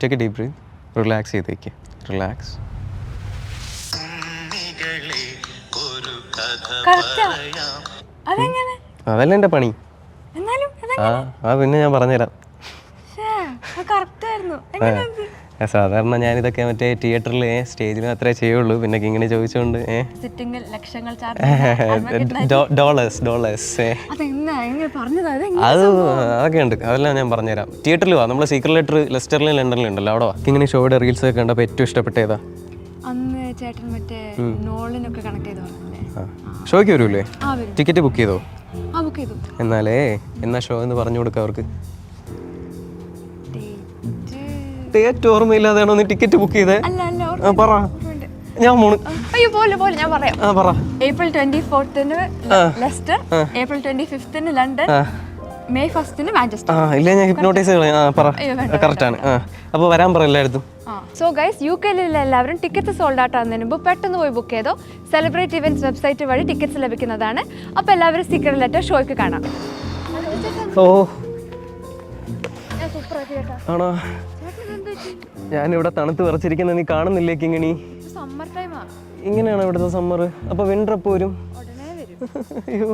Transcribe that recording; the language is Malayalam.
Take a deep breath. Relax ചെയ്തേക്ക്. റിലാക്സ്. അതല്ല എൻ്റെ പണി. പിന്നെ ഞാൻ പറഞ്ഞുതരാം. സാധാരണ ഞാനിതൊക്കെ മറ്റേ തിയേറ്ററിൽ സ്റ്റേജിൽ മാത്രമേ ചെയ്യുള്ളൂ. പിന്നെ ഇങ്ങനെ ചോദിച്ചുകൊണ്ട് അത് അതൊക്കെ ഉണ്ട്. അതെല്ലാം ഞാൻ പറഞ്ഞുതരാം. തിയേറ്ററിൽ വാ. നമ്മൾ സീക്രട്ട് ലെറ്റർ ലെസ്റ്ററിലും ലണ്ടനിലും ഉണ്ടല്ലോ, അവിടെ വാ. ഇങ്ങനെ ഷോയുടെ റീൽസ് ഒക്കെ കണ്ടപ്പോൾ ഏറ്റവും ഇഷ്ടപ്പെട്ട ഏതാ? ഷോയ്ക്ക് വരൂല്ലേ? ടിക്കറ്റ് ബുക്ക് ചെയ്തോ? എന്നാ ഷോ എന്ന് പറഞ്ഞു കൊടുക്കാം അവർക്ക്. ഡേറ്റ് ഓർമ്മയില്ലാതെയാണോ നീ ടിക്കറ്റ് ബുക്ക് ചെയ്തേ? പറ. ഞാൻ April 24 Leicester, April 25 London, May 1 Manchester. ഇല്ല, ഞാൻ ഹിപ്നോട്ടൈസ് കറക്റ്റ് ആണ്. അപ്പോൾ വരാൻ പറ എല്ലായിടത്തും. സോ ഗൈസ്, UK-ലുള്ള എല്ലാവരും ടിക്കറ്റ് സോൾഡ് ഔട്ട് ആകുന്നതിന് മുമ്പ് പെട്ടെന്ന് പോയി ബുക്ക് ചെയ്തോ. സെലിബ്രേറ്റ് ഇവന്റ്സ് വെബ്സൈറ്റ് വഴി ടിക്കറ്റ്സ് ലഭിക്കുന്നതാണ്. അപ്പോൾ എല്ലാവരും സീക്രട്ട് ലെറ്റർ ഷോയ്ക്ക് കാണാം. ആണോ? ഞാനിവിടെ തണുത്ത് വിറച്ചിരിക്കുന്ന നീ കാണുന്നില്ലേ കിങ്ങിണി? സമ്മർ ടൈമാ. ഇങ്ങനെയാണോ ഇവിടുത്തെ സമ്മർ? അപ്പോൾ വിന്റർ എപ്പോൾ വരും? ഉടനെ വരും. അയ്യോ.